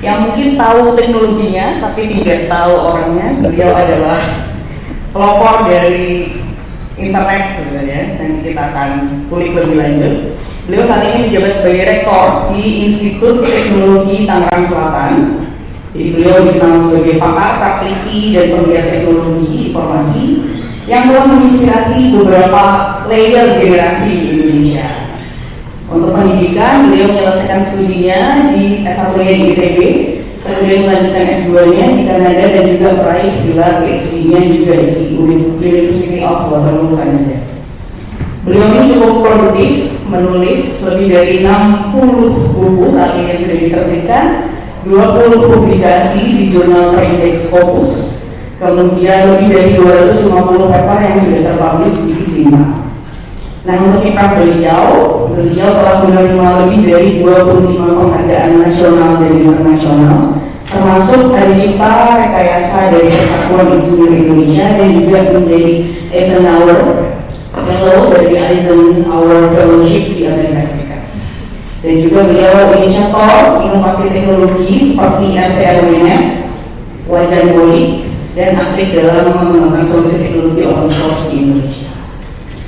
yang mungkin tahu teknologinya tapi tidak tahu orangnya. Beliau adalah pelopor dari internet sebenarnya, dan kita akan kulik lebih lanjut. Beliau saat ini menjabat sebagai rektor di Institut Teknologi Tangerang Selatan. Jadi beliau dikenal sebagai pakar, praktisi, dan penggiat teknologi informasi yang telah menginspirasi beberapa layer generasi di Indonesia. Untuk pendidikan, beliau menyelesaikan studinya di S1-nya di ITB, kemudian melanjutkan S2-nya di Kanada, dan juga meraih gelar PhD-nya juga di University of Waterloo, Kanada. Beliau ini cukup produktif, menulis lebih dari 60 buku saat ini yang sudah diterbitkan, 20 publikasi di jurnal terindex Scopus, kemudian lebih dari 250 paper yang sudah terpublish di SIMA. Nah, untuk kiprah beliau telah menerima lebih dari 25 penghargaan nasional dan internasional, termasuk Hari Cipta Rekayasa dari Persatuan Insinyur Indonesia, dan juga menjadi Eisenhower Fellow dari Eisenhower Fellowship di Amerika Serikat. Dan juga beliau inisiator inovasi teknologi seperti RTRWNet, Wajan Bolik, dan aktif dalam mengembangkan solusi teknologi open source di Indonesia.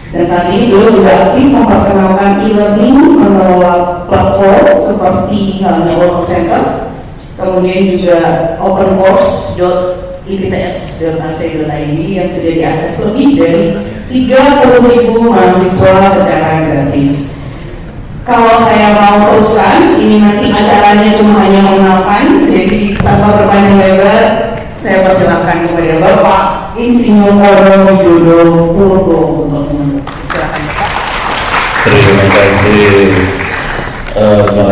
Dan saat ini beliau juga aktif memperkenalkan e-learning mengelola platform seperti halnya Work Center, kemudian juga opencourse.itts.ac.id yang sudah diakses lebih dari 30.000 mahasiswa secara gratis. Kalau saya mau teruskan, ini nanti acaranya cuma hanya mengenalkan, jadi tanpa berpanjang lebar, saya persilakan kepada Bapak Insinyur Koro Widodo Purbo untuk menunjuk. Silakan Bapak. Terima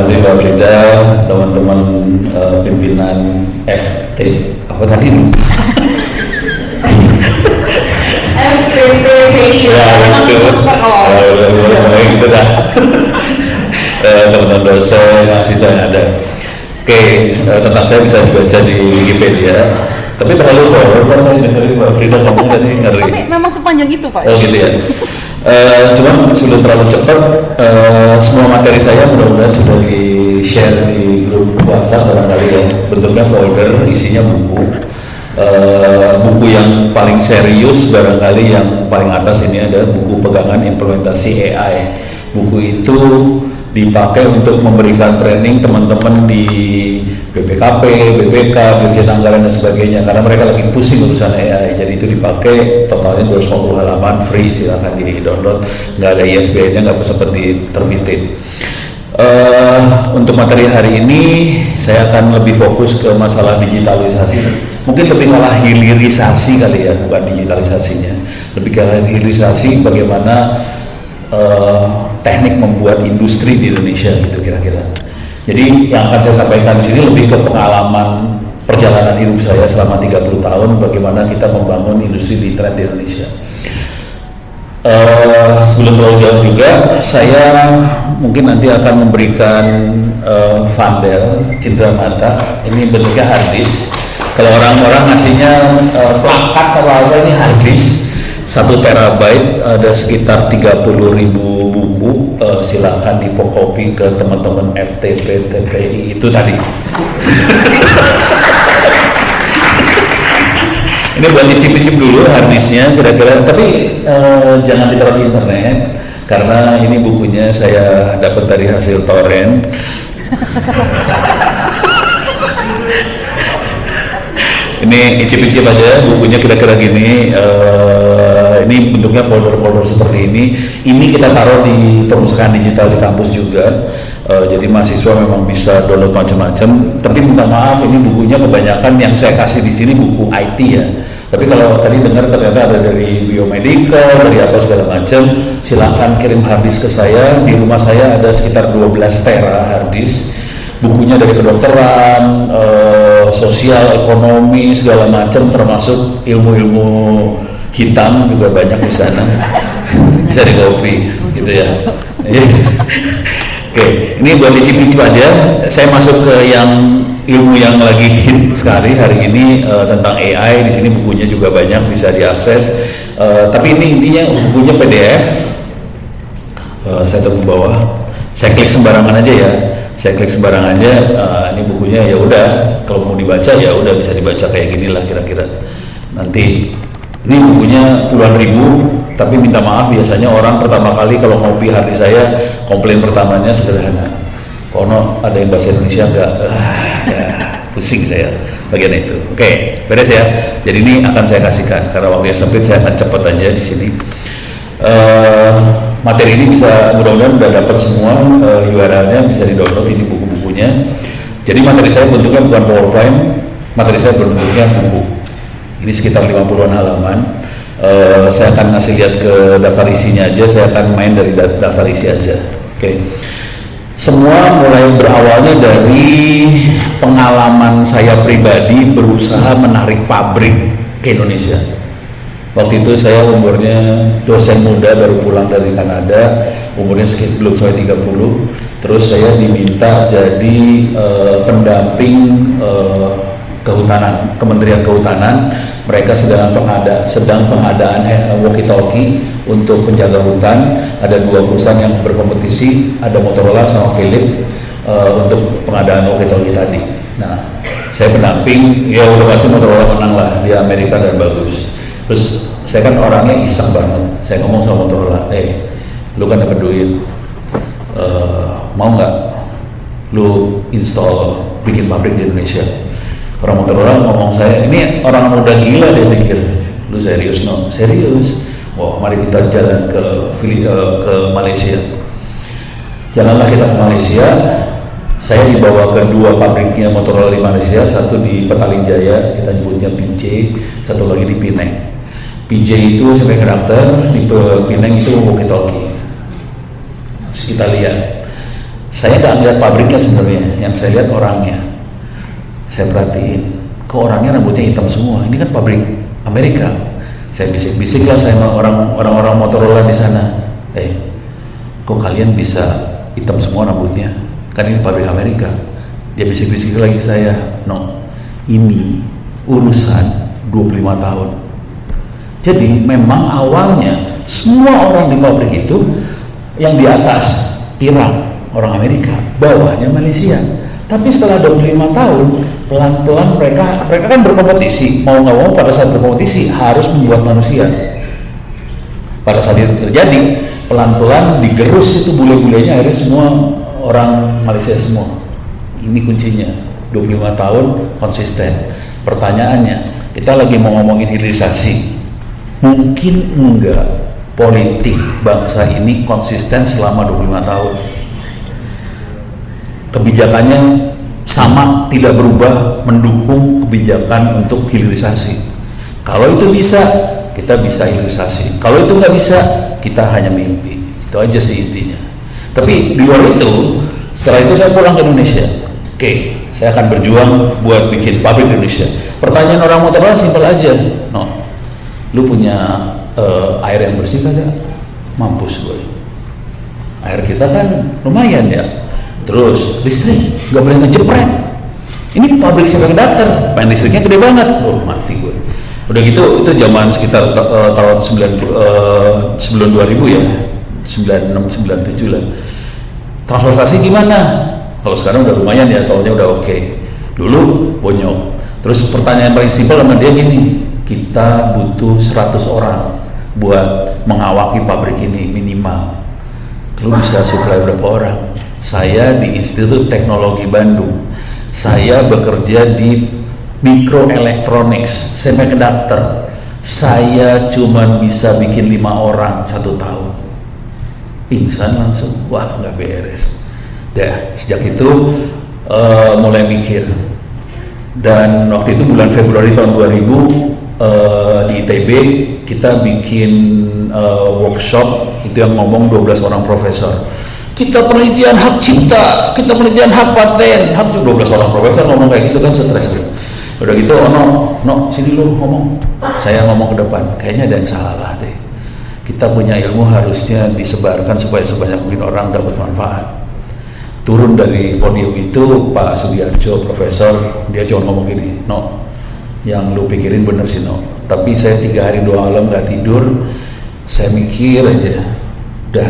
kasih Mbak Frida, teman-teman pimpinan FT apa tadi? FPTVI. Ya, itu. Itu dah. Teman-teman dosen, mahasiswa yang ada. Oke, tentang saya bisa dibaca di Wikipedia. Tapi terlalu horor, saya dengerin Mbak Frida ngomong tadi ngeri. Tapi memang sepanjang itu Pak. Oh gitu ya. Cuman sebelum terlalu cepat, semua materi saya mudah-mudahan sudah di-share di grup WhatsApp barangkali ya. Bentuknya folder, isinya buku. Buku yang paling serius barangkali yang paling atas ini ada buku pegangan implementasi AI. Buku itu dipakai untuk memberikan training teman-teman di BPKP, BPK, Dirjen Anggaran dan sebagainya, karena mereka lagi pusing urusan AI. Jadi itu dipakai totalnya 250 halaman, free, silahkan di-download, nggak ada ISBN-nya, nggak sempat diterbitin. Untuk materi hari ini saya akan lebih fokus ke masalah digitalisasi, mungkin lebih malah hilirisasi kali ya, bukan digitalisasinya, lebih ke hilirisasi bagaimana teknik membuat industri di Indonesia gitu kira-kira. Jadi yang akan saya sampaikan di sini lebih ke pengalaman perjalanan hidup saya selama 30 tahun bagaimana kita membangun industri di internet di Indonesia. Sebelum terlalu jauh juga, saya mungkin nanti akan memberikan Vandel Cindra Mata. Ini bentuknya harddisk. Kalau orang-orang ngasihnya plakat atau apa, ini harddisk 1 terabyte, ada sekitar 30.000 buku. Silahkan dipokopi ke teman-teman FTP, TPI itu tadi. Ini buat dicip-cip dulu harddisknya kira-kira, tapi jangan ditaruh di internet karena ini bukunya saya dapat dari hasil torrent. Ini icip-icip aja bukunya kira-kira gini. Ini bentuknya folder-folder seperti ini. Ini kita taruh di perpustakaan digital di kampus juga. Jadi mahasiswa memang bisa download macam-macam. Tapi minta maaf, ini bukunya kebanyakan yang saya kasih di sini buku IT ya. Tapi kalau tadi dengar ternyata ada dari biomedical, dari apa segala macam, silahkan kirim harddisk ke saya. Di rumah saya ada sekitar 12 tera harddisk. Bukunya dari kedokteran, sosial, ekonomi, segala macam, termasuk ilmu-ilmu hitam juga banyak di sana. Bisa di-copy, gitu ya. Oke, ini buat dicip-cip aja. Saya masuk ke yang ilmu yang lagi hit sekali hari ini tentang AI. Di sini bukunya juga banyak bisa diakses. Tapi ini intinya bukunya PDF. Saya tunggu bawah. Saya klik sembarangan aja ya. saya klik sembarangan aja, ini bukunya ya udah, kalau mau dibaca ya udah bisa dibaca kayak gini lah kira-kira. Nanti ini bukunya puluhan ribu, tapi minta maaf biasanya orang pertama kali kalau ngopi hari saya komplain pertamanya sederhana, kono ada yang bahasa Indonesia enggak? Ya, pusing saya bagian itu. Oke, beres ya. Jadi ini akan saya kasihkan karena waktunya sempit, saya akan cepat aja di sini. Materi ini bisa mudah-mudahan udah dapat semua URL-nya, bisa di-download ini buku-bukunya. Jadi materi saya bentuknya bukan PowerPoint, materi saya bentuknya buku. Ini sekitar 50-an halaman. Saya akan ngasih lihat ke daftar isinya aja, saya akan main dari daftar isi aja. Oke. Semua mulai berawalnya dari pengalaman saya pribadi berusaha menarik pabrik ke Indonesia. Waktu itu saya umurnya dosen muda baru pulang dari Kanada, umurnya sekitar belum sampai 30. Terus saya diminta jadi pendamping kehutanan, Kementerian Kehutanan. Mereka sedang pengadaan walkie-talkie untuk penjaga hutan. Ada 2 perusahaan yang berkompetisi, ada Motorola sama Philips untuk pengadaan walkie-talkie tadi. Nah, saya pendamping, ya udah pasti Motorola menang lah, di Amerika dan bagus. Terus saya kan orangnya iseng banget, saya ngomong sama Motorola, lu kan dapat duit, mau nggak lu install bikin pabrik di Indonesia? Orang Motorola ngomong saya, ini orang muda gila, dia pikir, lu serius? No, serius. Wah, mari kita jalan ke Malaysia. Jalanlah kita ke Malaysia. Saya dibawa ke 2 pabriknya Motorola di Malaysia, satu di Petaling Jaya, kita nyebutnya PJ, satu lagi di Penang. PJ itu semiconductor, di Penang itu walkie-talkie. Kita lihat, saya nggak ngeliat pabriknya sebenarnya, yang saya lihat orangnya. Saya perhatiin, kok orangnya rambutnya hitam semua, ini kan pabrik Amerika. Saya bisik-bisik lah saya sama orang-orang Motorola di sana, kok kalian bisa hitam semua rambutnya? Kan ini pabrik Amerika. Dia bisik-bisik lagi saya, no, ini urusan 25 tahun. Jadi memang awalnya semua orang di pabrik itu yang di atas Iran, orang Amerika, bawahnya Malaysia. Tapi setelah 25 tahun, pelan-pelan mereka kan berkompetisi, mau nggak mau pada saat berkompetisi harus membuat manusia. Pada saat itu terjadi, pelan-pelan digerus itu bule-bulenya, akhirnya semua orang Malaysia semua. Ini kuncinya, 25 tahun konsisten. Pertanyaannya, kita lagi mau ngomongin hilirisasi. Mungkin enggak politik bangsa ini konsisten selama 25 tahun. Kebijakannya sama, tidak berubah, mendukung kebijakan untuk hilirisasi. Kalau itu bisa, kita bisa hilirisasi. Kalau itu nggak bisa, kita hanya mimpi. Itu aja sih intinya. Tapi di luar itu, setelah itu saya pulang ke Indonesia. Oke, saya akan berjuang buat bikin pabrik di Indonesia. Pertanyaan orang Motorola simpel aja, no, lu punya air yang bersih kagak? Mampus gue. Air kita kan lumayan ya. Terus listrik nggak boleh ngejepret. Ini pabrik semiconductor, main listriknya gede banget. Oh, mati gue. Udah gitu, itu zaman sekitar tahun 90 sebelum 2000 ya, 96 97 lah. Transportasi gimana? Kalau sekarang udah lumayan ya, tolnya udah oke. Dulu bonyok. Terus pertanyaan paling simpel sama dia gini, kita butuh 100 orang buat mengawaki pabrik ini minimal. Lu bisa supply berapa orang? Saya di Institut Teknologi Bandung. Saya bekerja di Microelectronics, semiconductor. Saya cuma bisa bikin 5 orang 1 tahun. Pingsan langsung, wah nggak beres. Dah, sejak itu mulai mikir. Dan waktu itu bulan Februari tahun 2000 di ITB kita bikin workshop, itu yang ngomong 12 orang profesor. Kita penelitian hak cipta, kita penelitian hak paten, hak 12 orang profesor ngomong kayak gitu kan stres gitu. Udah gitu, oh no, sini lu ngomong. Saya ngomong ke depan, kayaknya ada yang salah deh. Kita punya ilmu harusnya disebarkan supaya sebanyak mungkin orang dapat manfaat. Turun dari podium itu Pak Sudiarjo, profesor, dia cuma ngomong gini, no, yang lu pikirin bener sih no. Tapi saya 3 hari 2 malam gak tidur, saya mikir aja, udah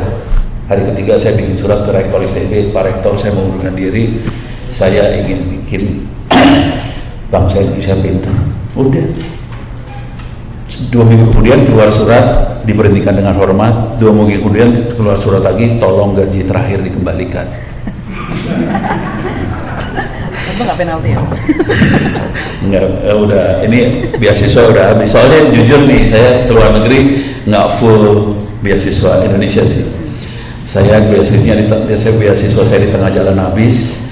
Hari ketiga saya bikin surat ke Rektor ITB, Pak Rektor saya mengundurkan diri, saya ingin bikin bangsa Indonesia pintar. Udah. 2 minggu kemudian keluar surat, diberhentikan dengan hormat. 2 minggu kemudian keluar surat lagi, tolong gaji terakhir dikembalikan. Itu nggak penalti ya? Enggak, udah, ini beasiswa udah habis. Soalnya jujur nih, saya keluar negeri nggak full beasiswa Indonesia sih. Saya beasiswa saya di tengah jalan habis,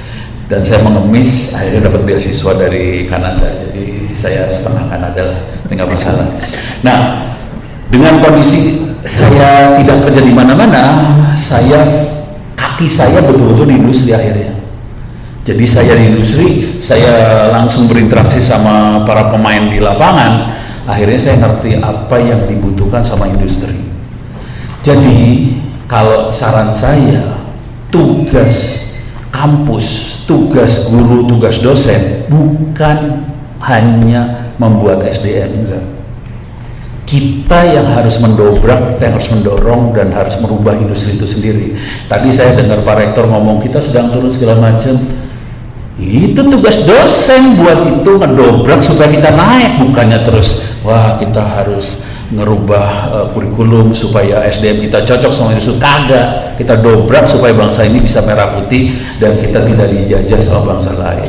dan saya mengemis, akhirnya dapat beasiswa dari Kanada. Jadi saya setengah Kanada lah, nggak masalah. Nah, dengan kondisi saya tidak kerja di mana-mana, kaki saya betul-betul di industri akhirnya. Jadi saya di industri, saya langsung berinteraksi sama para pemain di lapangan. Akhirnya saya ngerti apa yang dibutuhkan sama industri. Jadi kalau saran saya, tugas kampus, tugas guru, tugas dosen bukan hanya membuat SDM, enggak. Kita yang harus mendobrak, kita yang harus mendorong dan harus merubah industri itu sendiri. Tadi saya dengar Pak Rektor ngomong kita sedang turun segala macam. Itu tugas dosen buat itu ngedobrak supaya kita naik, bukannya terus wah kita harus ngerubah kurikulum supaya SDM kita cocok sama industri. Kagak, kita dobrak supaya bangsa ini bisa merah putih dan kita tidak dijajah sama bangsa lain.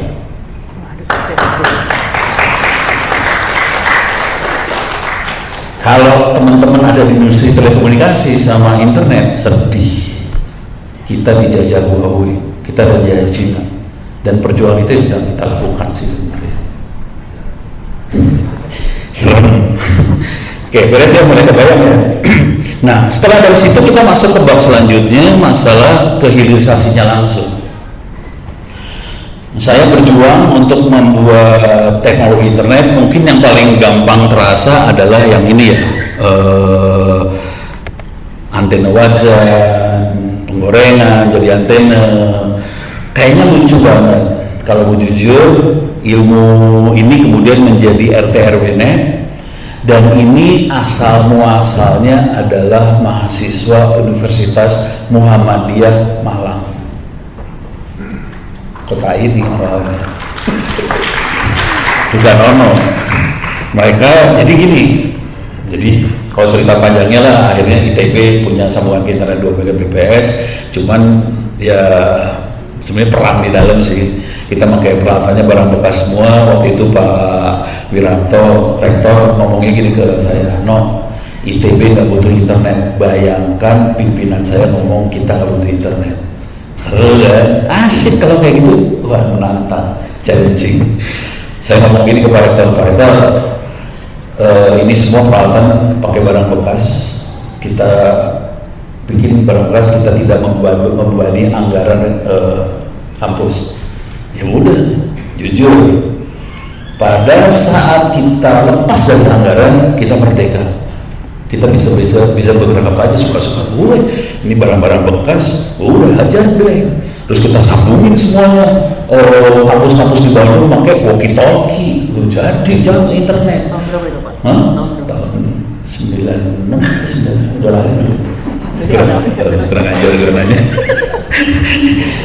Kalau teman-teman ada di industri telekomunikasi sama internet, sedih. Kita dijajah Huawei, kita dijajah Cina, dan perjuangan itu sedang kita lakukan sih sebenarnya. Serem. Oke, beres ya, mulai kebayang ya. Nah, setelah dari situ kita masuk ke bab selanjutnya, masalah kehilirisasinya langsung. Saya berjuang untuk membuat teknologi internet. Mungkin yang paling gampang terasa adalah yang ini ya, antena wajan, penggorengan jadi antena. Kayaknya lucu banget. Kalau mau jujur, ilmu ini kemudian menjadi RT RW net, dan ini asal muasalnya adalah mahasiswa Universitas Muhammadiyah Malang. Kota ini awalnya bukan ono. Mereka jadi gini, jadi kalau cerita panjangnya lah, akhirnya ITB punya sambungan ke internet 2 Mbps, cuman ya sebenarnya perang di dalam sih. Kita pakai peralatannya barang bekas semua. Waktu itu Pak Wiranto, rektor, ngomongnya gini ke saya, no, ITB nggak butuh internet. Bayangkan pimpinan saya ngomong kita nggak butuh internet. Keren kan? Asik kalau kayak gitu. Wah, menantang, challenging. Saya ngomong gini ke Pak Rektor, Pak Rektor, ini semua peralatan pakai barang bekas. Kita bikin barang bekas, kita tidak membebani anggaran kampus. Ya udah, jujur, pada saat kita lepas dari anggaran, kita merdeka. Kita bisa bergerak aja suka-suka gue. Ini barang-barang bekas, udah hajar deh. Terus kita sambungin semuanya. Kampus-kampus di Bandung pakai walkie-talkie, jadi jalan internet. Tahun berapa itu Pak? Tahun 96, udah lahir dulu. Kurang aja.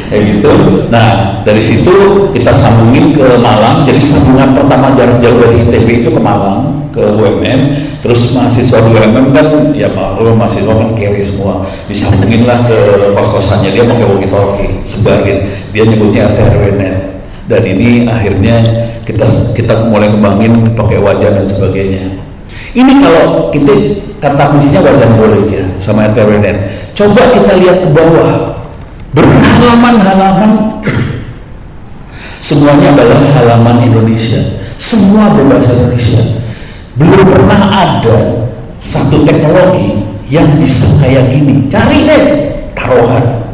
Kayak gitu. Nah, dari situ kita sambungin ke Malang. Jadi sambungan pertama jarak jauh dari ITB itu ke Malang, ke UMM. Terus mahasiswa di UMM kan ya mahasiswa kan carry semua, disambungin lah ke kos-kosannya, dia pakai walkie-talkie, sebarin, dia nyebutnya RT RW net. Dan ini akhirnya kita mulai kembangin pakai wajan dan sebagainya. Ini kalau kita kata kuncinya wajan boleh ya sama RT RW net. Coba kita lihat ke bawah, berhalaman-halaman, semuanya adalah halaman Indonesia, semua berbahasa Indonesia. Belum pernah ada satu teknologi yang bisa kayak gini. Cari deh, taruhan.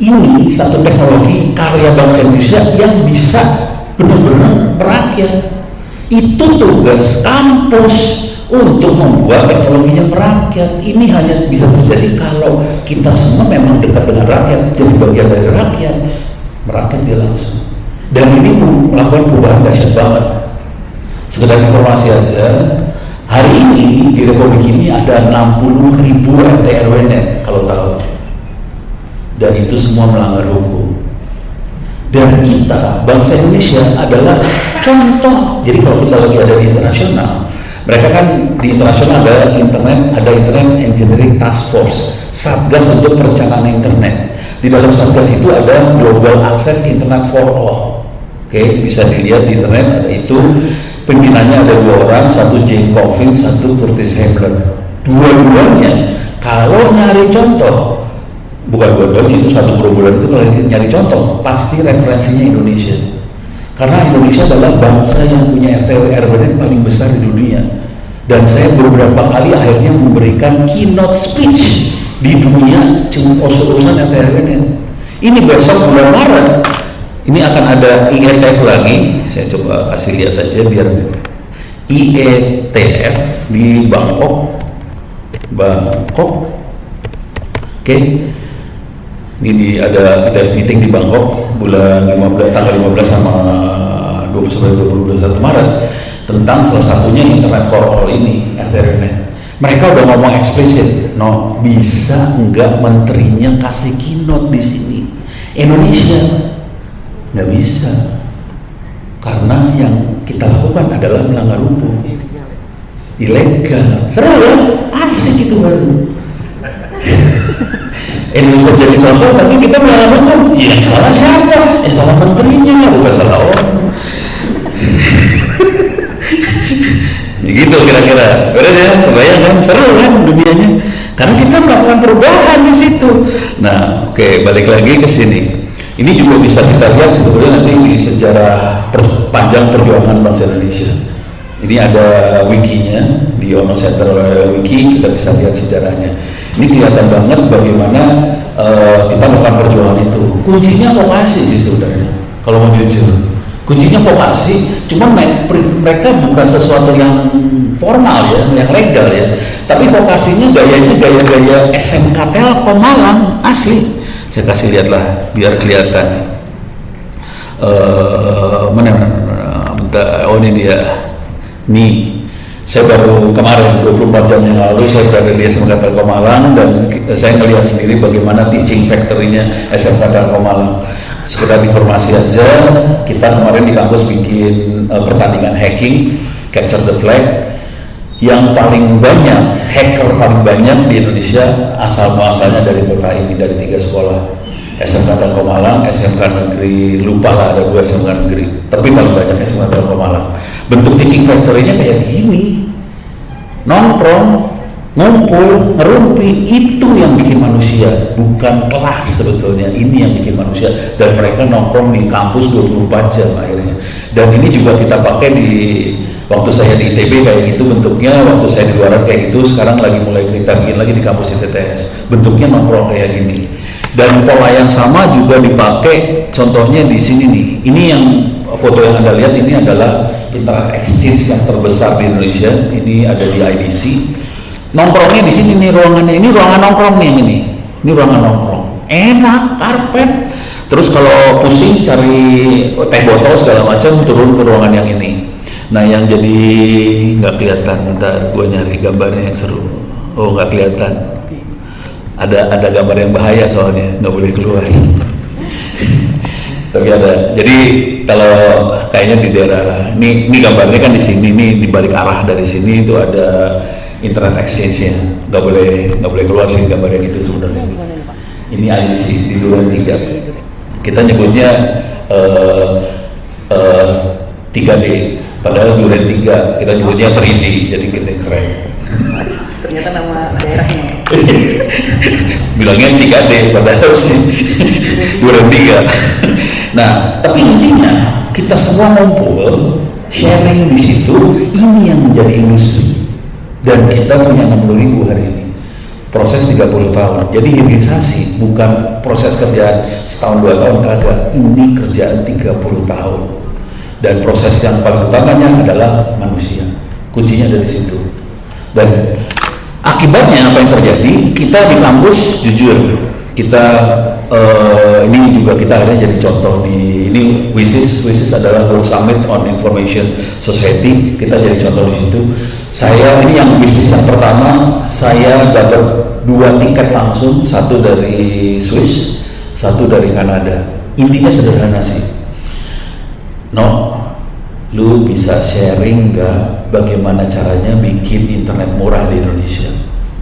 Ini satu teknologi karya bangsa Indonesia yang bisa benar-benar merakyat. Itu tugas kampus untuk membuat teknologi yang merakyat. Ini hanya bisa terjadi kalau kita semua memang dekat dengan rakyat, jadi bagian dari rakyat, merakyat dia langsung. Dan ini melakukan perubahan dahsyat banget. Sekedar informasi aja, hari ini di Republik ini ada 60.000 RT RW net, kalau tahu. dan itu semua melanggar hukum. Dan kita, bangsa Indonesia adalah contoh. Jadi kalau kita lagi ada di internasional, mereka kan di internasional ada Internet Engineering Task Force, Satgas untuk perencanaan internet. Di dalam Satgas itu ada Global Access Internet for All. Oke, bisa dilihat di internet ada itu. Pimpinannya ada 2 orang, satu Jane Coffin, satu Curtis Hambler. Dua-duanya kalau nyari contoh, bukan dua-duanya, itu satu gerombolan itu kalau nyari contoh pasti referensinya Indonesia, karena Indonesia adalah bangsa yang punya RT RW paling besar di dunia. Dan saya beberapa kali akhirnya memberikan keynote speech di dunia urusan RT RW. Ini besok bulan Maret ini akan ada IETF lagi, saya coba kasih lihat aja biar IETF di Bangkok. Oke. Ini ada ITF meeting di Bangkok bulan 15, tanggal 15 sama 21 Maret tentang salah satunya Internet for All ini, Ethernet. Mereka udah ngomong eksplisit, no, bisa enggak menterinya kasih keynote di sini? Indonesia nggak bisa, karena yang kita lakukan adalah melanggar hukum, ilegal. Seru ya, asik itu baru. Indonesia jadi contoh, tapi kita melanggar hukum. Yang salah siapa? Yang salah menterinya, bukan salah orang. Ya gitu kira-kira. Beres ya, kebayang kan? Seru kan dunianya? Karena kita melakukan perubahan di situ. Nah, oke, balik lagi ke sini. Ini juga bisa kita lihat sebetulnya nanti di sejarah panjang perjuangan bangsa Indonesia. Ini ada wikinya di Ono Center Wiki, kita bisa lihat sejarahnya. Ini kelihatan banget bagaimana kita melakukan perjuangan itu. Kuncinya vokasi sih sebenarnya. Kalau mau jujur, kuncinya vokasi. Cuman mereka bukan sesuatu yang formal ya, yang legal ya. Tapi vokasinya gayanya gaya-gaya SMK Telkom Malang asli. Saya kasih lihat lah biar kelihatan. Oh ini dia. Nih, saya baru kemarin 24 jam yang lalu saya berada di SMK Telkom Malang dan saya melihat sendiri bagaimana teaching factory-nya SMK Telkom Malang. Sekedar informasi aja, kita kemarin di kampus bikin pertandingan hacking, capture the flag. Yang paling banyak, hacker paling banyak di Indonesia asal-muasalnya dari kota ini, dari 3 sekolah. SMK Telkom Malang, SMK Negeri, lupa lah ada 2 SMK Negeri, tapi paling banyak SMK Telkom Malang. Bentuk teaching factory-nya kayak gini, nongkrong, ngumpul, ngerumpi, itu yang bikin manusia, bukan kelas sebetulnya, ini yang bikin manusia. Dan mereka nongkrong di kampus 24 jam akhirnya. Dan ini juga kita pakai di, waktu saya di ITB kayak gitu bentuknya, waktu saya di luar kayak gitu, sekarang lagi mulai kita bikin lagi di kampus ITTS, bentuknya nongkrong kayak gini. Dan pola yang sama juga dipakai, contohnya di sini nih, ini yang foto yang Anda lihat ini adalah Internet Exchange yang terbesar di Indonesia, ini ada di IDC. Nongkrongnya di sini nih ruangannya, ini ruangan nongkrong nih ini ruangan nongkrong, enak, karpet. Terus kalau pusing cari teh botol segala macam turun ke ruangan yang ini. Nah yang jadi nggak kelihatan, bentar gue nyari gambarnya yang seru. Oh nggak kelihatan, ada gambar yang bahaya soalnya nggak boleh keluar. Tapi ada. Jadi kalau kayaknya di daerah ini gambarnya kan di sini nih, di balik arah dari sini itu ada Internet Exchange-nya, nggak boleh keluar sih gambar yang itu sebenarnya. Ini IDC di Duren 3. Kita nyebutnya 3D, padahal Duren 3 kita nyebutnya 3D, jadi kita keren. Ternyata nama daerahnya. Bilangnya 3D, padahal sih Duren 3. Nah, tapi intinya kita semua ngumpul, sharing di situ, ini yang menjadi industri. Dan kita punya 60.000 hari ini, proses 30 tahun. Jadi hilirisasi bukan proses kerjaan setahun 2 tahun, kagak, ini kerjaan 30 tahun. Dan proses yang paling utamanya adalah manusia, kuncinya dari situ. Dan akibatnya apa yang terjadi, kita di kampus jujur, kita ini juga kita akhirnya jadi contoh di ini WISIS adalah World Summit on Information Society, kita jadi contoh di situ. Saya ini yang WISIS yang pertama, saya dapat 2 tiket langsung, satu dari Swiss, satu dari Kanada. Intinya sederhana sih. No, lu bisa sharing nggak bagaimana caranya bikin internet murah di Indonesia?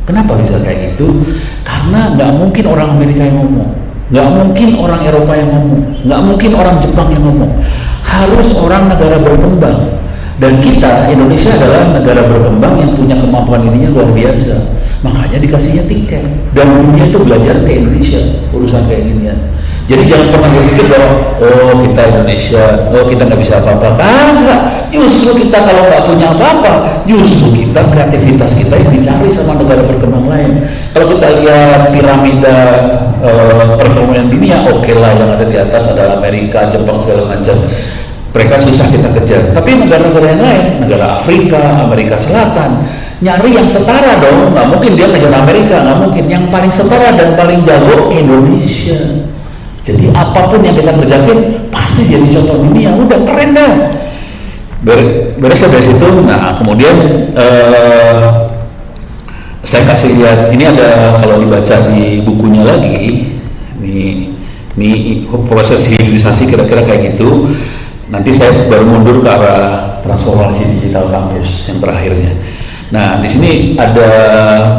Kenapa bisa kayak gitu? Karena nggak mungkin orang Amerika yang ngomong, nggak mungkin orang Eropa yang ngomong, nggak mungkin orang Jepang yang ngomong. Harus orang negara berkembang. Dan kita, Indonesia adalah negara berkembang yang punya kemampuan ininya luar biasa. Makanya dikasihnya tiket. Dan dunia itu belajar ke Indonesia, urusan kayak ginian. Jadi jangan pernah berpikir bahwa, oh kita Indonesia, oh kita nggak bisa apa-apa. Kagak, justru kita kalau nggak punya apa-apa, justru kita kreativitas kita yang dicari sama negara berkembang lain. Kalau kita lihat piramida perekonomian dunia, oke lah yang ada di atas adalah Amerika, Jepang segala macam. Mereka susah kita kejar. Tapi negara-negara yang lain, negara Afrika, Amerika Selatan, nyari yang setara dong. Nggak mungkin dia kejar Amerika, nggak mungkin. Yang paling setara dan paling jago Indonesia. Jadi apapun yang kita kerjain pasti jadi contoh dunia. Udah keren dah. Beres dari situ. Nah kemudian saya kasih lihat. Ini ada kalau dibaca di bukunya lagi. Ini proses hilirisasi kira-kira kayak gitu. Nanti saya baru mundur ke arah transformasi digital kampus yang terakhirnya. Nah di sini ada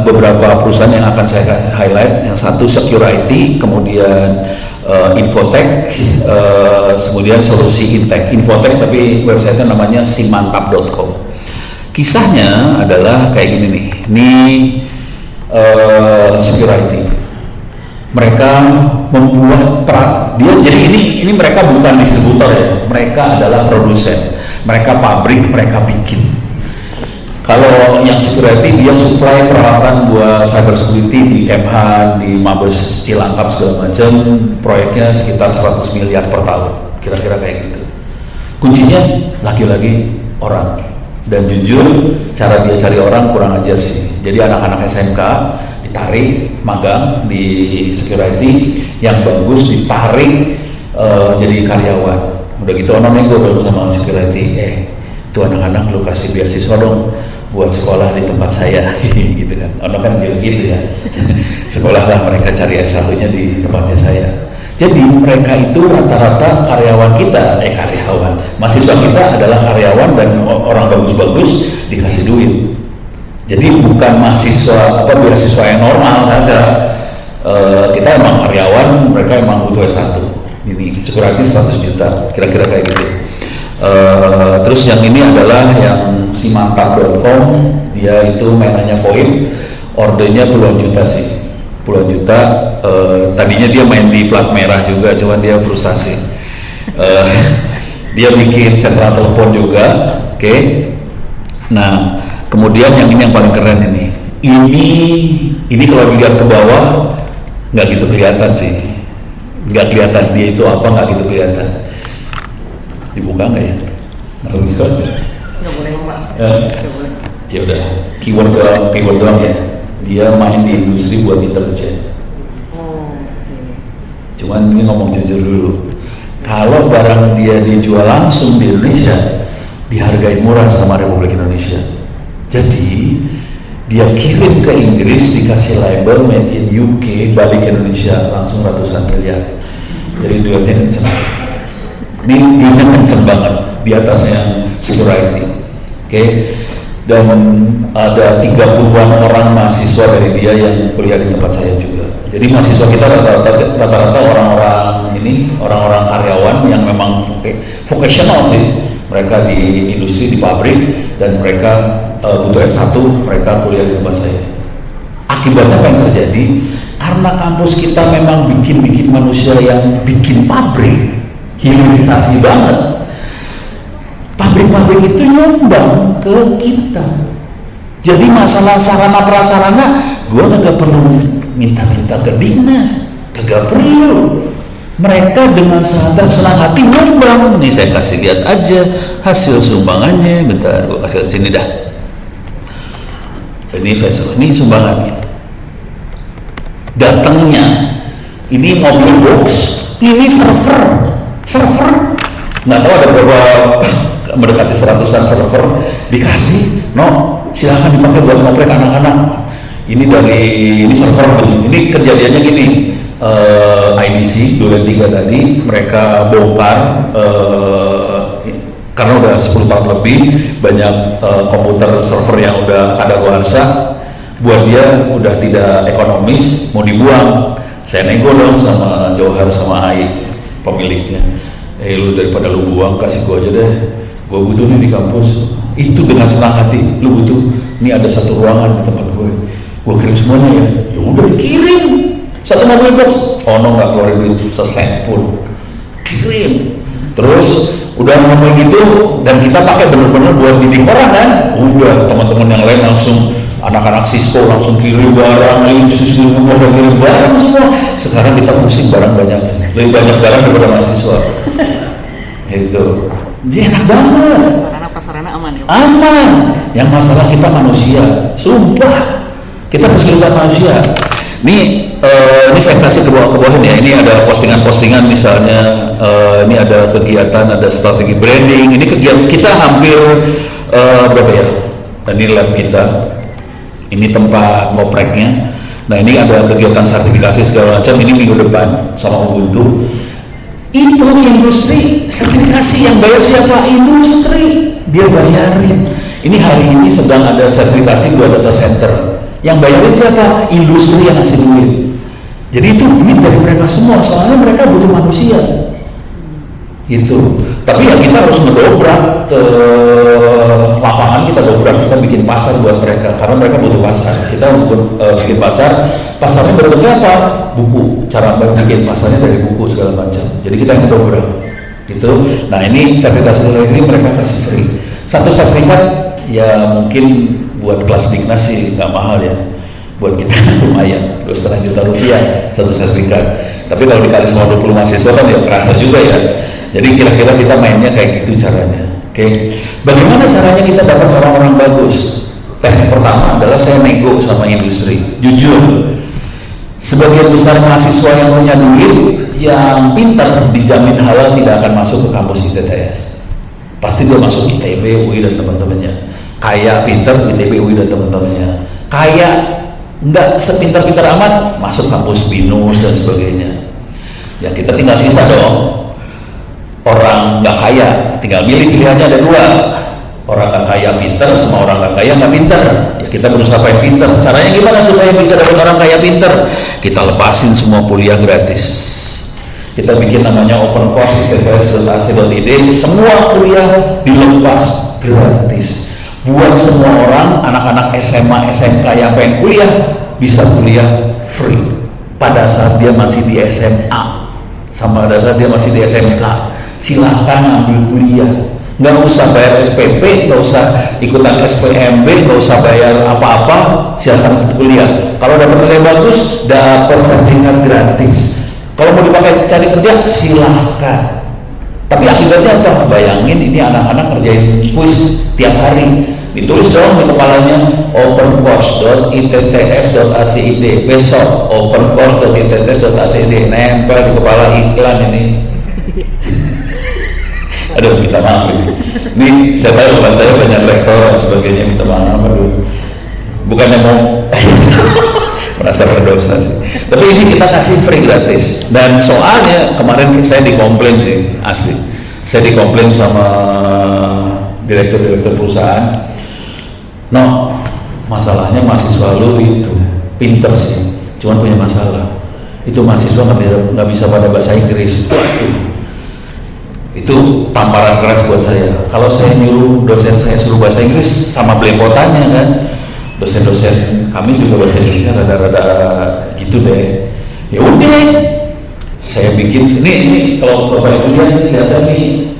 beberapa perusahaan yang akan saya highlight. Yang satu Secure IT, kemudian Infotech, kemudian solusi Intech. Infotech tapi websitenya namanya simantap.com. Kisahnya adalah kayak gini nih. Ini Secure IT. Mereka membuat jadi ini mereka bukan distributor ya. Mereka adalah produsen. Mereka pabrik, mereka bikin. Kalau yang security dia supply peralatan buat cyber security di Kemhan, di Mabes Cilangkap segala macam, proyeknya sekitar 100 miliar per tahun, kira-kira kayak gitu. Kuncinya lagi-lagi orang. Dan jujur, cara dia cari orang kurang ajar sih. Jadi anak-anak SMK ditarik magang di security, yang bagus ditarik jadi karyawan. Udah gitu ono nego dulu sama security, tuh anak-anak lu kasih beasiswa dong buat sekolah di tempat saya gitu kan. Ono kan gitu ya. Sekolahlah mereka cari S1-nya di tempatnya saya. Jadi mereka itu rata-rata karyawan kita, mahasiswa kita adalah karyawan dan orang bagus-bagus dikasih duit. Jadi bukan mahasiswa beasiswa yang normal, ada. Kita emang karyawan, mereka emang butuh S1. Ini security 100 juta, kira-kira kayak gitu. Terus yang ini adalah yang simantap.com, dia itu mainannya VoIP, ordernya puluhan juta sih, puluhan juta. Tadinya dia main di plat merah juga, cuman dia frustasi. Dia bikin sentral telepon juga, oke. Nah, kemudian yang ini yang paling keren ini. Ini kalau dilihat ke bawah nggak gitu kelihatan sih, nggak kelihatan dia itu apa, nggak gitu kelihatan. Dibuka nggak ya? Atau bisa? Nggak boleh Pak. Nggak boleh. Ya udah, keyword doang ya. Dia main di industri buat deterjen. Cuman ini ngomong jujur dulu. Kalau barang dia dijual langsung di Indonesia, dihargai murah sama Republik Indonesia. Jadi dia kirim ke Inggris, dikasih label made in UK, balik ke Indonesia langsung ratusan miliar. Jadi duitnya kenceng. Ini duitnya kenceng banget di atasnya yang security. Oke. Dan ada 30-an orang mahasiswa dari dia yang kuliah di tempat saya juga. Jadi mahasiswa kita rata-rata orang-orang karyawan yang memang vocational sih. Mereka di industri, di pabrik, dan mereka butuh S1, mereka kuliah di tempat saya. Akibatnya apa yang terjadi? Karena kampus kita memang bikin manusia yang bikin pabrik, hilirisasi banget. Pabrik-pabrik itu nyumbang ke kita. Jadi masalah sarana prasarana, gue gak perlu minta-minta ke dinas, gak perlu. Mereka dengan sadar senang hati nyumbang. Nih saya kasih lihat aja hasil sumbangannya. Bentar, gue kasih lihat sini dah. Ini sumbangannya. Datangnya ini mobil box, ini server. Nggak tahu ada berapa, mendekati 100-an server dikasih. No, silahkan dipakai buat ngoprek anak-anak. Ini server begini. Ini kejadiannya gini. IDC Duren 3 tadi mereka bongkar karena udah 10 tahun lebih banyak komputer server yang udah kadaluarsa, buat dia udah tidak ekonomis, mau dibuang. Saya nego dong sama Johar sama Ai pemiliknya, lu daripada lu buang kasih gua aja deh, gua butuh nih di kampus. Itu dengan senang hati, lu butuh, ini ada satu ruangan di tempat gue, gua kirim semuanya ya. Ya udah dikirim satu mobil box, no nggak keluarin duit seset pun, kirim. Terus udah ngomong gitu dan kita pakai bener-bener buat didik orang kan, udah teman-teman yang lain langsung, anak-anak Cisco langsung kirim barang, kirim barang semua. Sekarang kita pusing barang banyak, lebih banyak barang daripada mahasiswa. Itu dia enak banget. Pasarana aman ya? Aman. Yang masalah kita manusia, sumpah kita kesulitan manusia. Ini saya kasih ke bawah ya. Ini ada postingan-postingan misalnya, ini ada kegiatan, ada strategi branding. Ini kegiatan kita hampir berapa ya? Ini lab kita, ini tempat ngopreknya. Nah ini ada kegiatan sertifikasi segala macam. Ini minggu depan sama Ubuntu. Itu industri sertifikasi yang bayar siapa? Industri, dia bayarin. Ini hari ini sedang ada sertifikasi 2 data center. Yang bayarin siapa? Industri yang ngasih duit. Jadi itu duit dari mereka semua, soalnya mereka butuh manusia. Gitu. Tapi ya kita harus mendobrak ke lapangan, kita dobrak, kita bikin pasar buat mereka, karena mereka butuh pasar. Kita bikin pasarnya bentuknya apa? Buku. Cara bikin pasarnya dari buku segala macam. Jadi kita yang ngedobrak. Gitu. Nah ini sertifikasi ini mereka kasih free. Satu sertifikat ya mungkin buat kelas Dignas sih nggak mahal ya, buat kita lumayan, 2,5 juta rupiah satu sertifikat. Tapi kalau dikali sama 20 mahasiswa kan ya kerasa juga ya. Jadi kira-kira kita mainnya kayak gitu caranya. Oke. Bagaimana caranya kita dapat orang-orang bagus? Teknik pertama adalah saya nego sama industri. Jujur, sebagian besar mahasiswa yang punya duit, yang pintar, dijamin halal tidak akan masuk ke kampus ITTS. Pasti dia masuk ITB, UI dan teman-temannya. Kaya, pintar, ITB, UI dan teman-temannya. Kaya, enggak sepintar-pintar amat, masuk kampus BINUS dan sebagainya. Ya kita tinggal sisa dong. Orang nggak kaya, tinggal milih, pilihannya ada 2. Orang nggak kaya pintar, sama orang nggak kaya nggak pintar. Ya kita berusaha yang pintar. Caranya gimana supaya bisa dapat orang kaya pintar? Kita lepasin semua kuliah gratis. Kita bikin namanya open course ITTS.ac.id. Semua kuliah dilepas gratis. Buat semua orang, anak-anak SMA, SMK yang pengen kuliah bisa kuliah free. Pada saat dia masih di SMA, sama pada saat dia masih di SMK. Silahkan ambil kuliah, nggak usah bayar SPP, nggak usah ikutan SPMB, nggak usah bayar apa-apa, silahkan kuliah. Kalau dapat nilai bagus, dapat sertifikat gratis. Kalau mau dipakai cari kerja, silahkan. Tapi akibatnya apa? Bayangin ini anak-anak kerjain kuis tiap hari, ditulis dong di kepalanya opencourse.itts.ac.id, besok opencourse.itts.ac.id, nempel di kepala iklan ini. Aduh, minta maaf ini saya tahu bukan saya banyak rektor dan sebagainya, minta maaf. Aduh, bukannya mau merasa berdosa sih, tapi ini kita kasih free gratis. Dan soalnya kemarin saya dikomplain sih, asli saya dikomplain sama direktur perusahaan. No, masalahnya mahasiswa lu itu pinter sih, cuman punya masalah itu mahasiswa nggak bisa pada bahasa Inggris. Itu tamparan keras buat saya. Kalau saya nyuruh dosen saya suruh bahasa Inggris sama belepotannya kan, dosen-dosen kami juga bahasa Inggrisnya rada-rada gitu deh. Ya udah, saya bikin ini kalau bapak ibu lihat kelihatan nih,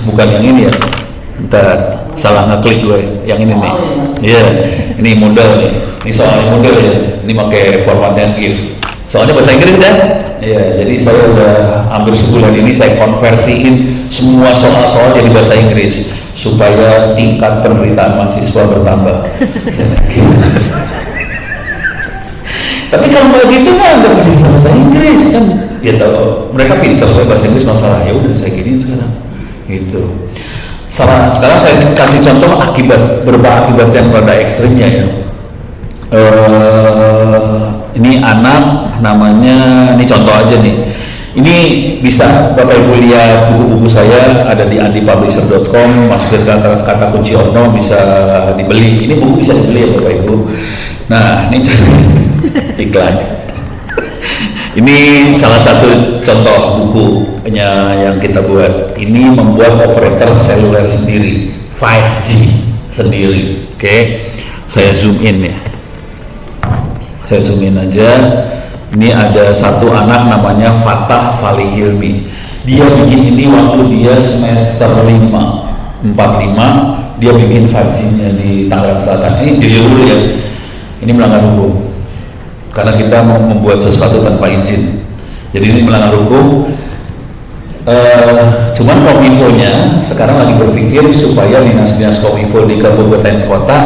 bukan yang ini ya. Ntar salah ngeklik gue, yang ini nih. Iya, ini modal nih. Ini soalnya modal ya. Ini pakai formatnya GIF. Soalnya bahasa Inggris kan? Iya, jadi saya udah hampir sebulan ini saya konversiin semua soal-soal jadi bahasa Inggris supaya tingkat penderitaan mahasiswa bertambah. Tapi kalau nggak gitu kan nggak bisa bahasa Inggris kan? Ya tahu mereka pintar bahasa Inggris masalah, ya udah saya giniin sekarang. Gitu. Sekarang saya kasih contoh akibat yang rada ekstrimnya ya. Ini ini anak namanya, ini contoh aja nih. Ini bisa Bapak Ibu lihat buku-buku saya ada di andipublisher.com, masuk ke kata kunci Ono bisa dibeli. Ini buku bisa dibeli ya Bapak Ibu. Nah, ini iklan. Ini salah satu contoh bukunya yang kita buat. Ini membuat operator seluler sendiri, 5G sendiri. Oke, saya zoom in ya. Saya zoom in aja. Ini ada satu anak namanya Fatah Fali Hilmi. Dia bikin ini waktu dia semester 5, 45. Dia bikin 5G-nya di Tangerang Selatan. Ini dulu ya. Ini melanggar hukum. Karena kita mau membuat sesuatu tanpa izin, jadi ini melanggar hukum. Cuman Kominfo-nya sekarang lagi berpikir supaya dinas-dinas Kominfo di kabupaten kota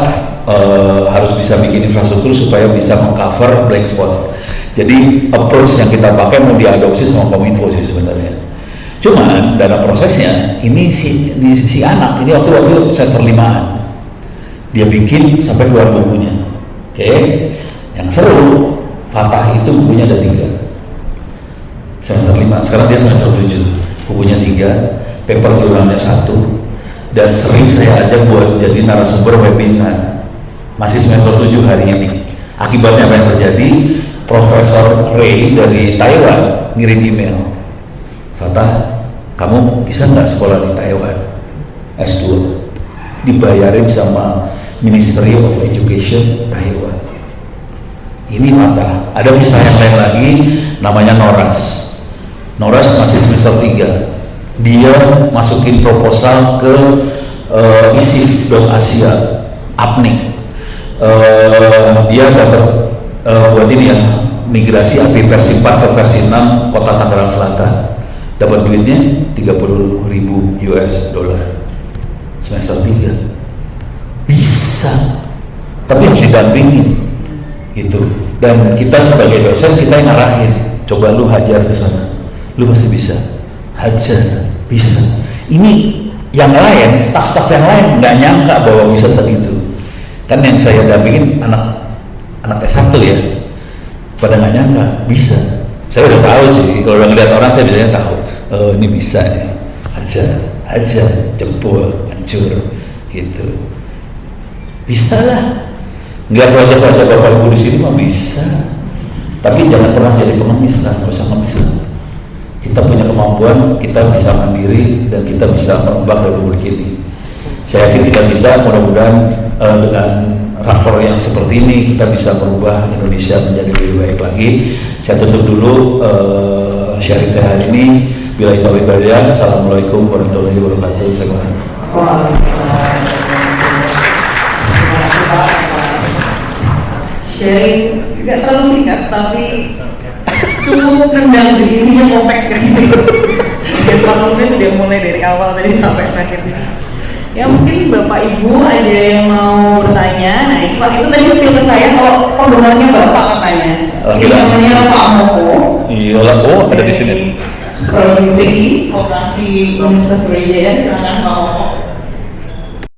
harus bisa bikin infrastruktur supaya bisa mengcover black spot. Jadi approach yang kita pakai mau diadopsi sama Kominfo sih sebenarnya. Cuman dalam prosesnya ini si anak ini waktu semester 5-an dia bikin sampai keluar bukunya. Oke. Yang seru, Fatah itu bukunya ada 3 semester 5, sekarang dia semester 7, bukunya 3, paper jurnalnya 1, dan sering saya ajak buat jadi narasumber webinar. Masih semester 7 hari ini. Akibatnya apa yang terjadi? Profesor Ray dari Taiwan ngirim email, Fatah, kamu bisa nggak sekolah di Taiwan S2, dibayarin sama Ministry of Education Taiwan. Ini Fatah. Ada kisah yang lain lagi namanya Noras. Noras masih semester 3. Dia masukin proposal ke ISIF.Asia APNIC. Dia dapat buat ini ya, migrasi API versi 4 ke versi 6 kota Tangerang Selatan. Dapat duitnya 30.000 US dollar semester 3. Bisa. Tapi harus didampingin gitu. Dan kita sebagai dosen kita yang ngarahin, coba lu hajar ke sana, lu pasti bisa. Hajar, bisa. Ini yang lain, staf-staf yang lain nggak nyangka bahwa bisa segitu. Kan yang saya dampingin anak S1 ya, pada nggak nyangka bisa. Saya udah tahu sih, kalau udah ngeliat orang saya biasanya tahu, oh ini bisa ya. Hajar, jempol, hancur, gitu. Bisa lah. Nggak pelajar-pelajar Bapak Ibu di sini mah bisa, tapi jangan pernah jadi pengemis lah, nggak usah ngemis lah. Kita punya kemampuan, kita bisa mandiri dan kita bisa merubah republik ini. Saya yakin kita bisa, mudah-mudahan dengan rapor yang seperti ini kita bisa merubah Indonesia menjadi lebih baik lagi. Saya tutup dulu sharing saya hari ini. Billahi taufiq wal hidayah. Assalamualaikum warahmatullahi wabarakatuh. Sharing nggak terlalu singkat tapi cukup rendang sih, isinya kompleks kan. Dan Pak Nurdin udah mulai dari awal tadi sampai terakhir sini. Ya mungkin Bapak Ibu ada yang mau bertanya. Nah itu Pak, itu tadi skill ke saya kalau penggemarnya Bapak katanya. Ini namanya Pak Moko. Iya lah, ada di sini. Kalau di BI, Vokasi Universitas Brawijaya, silakan Pak Moko.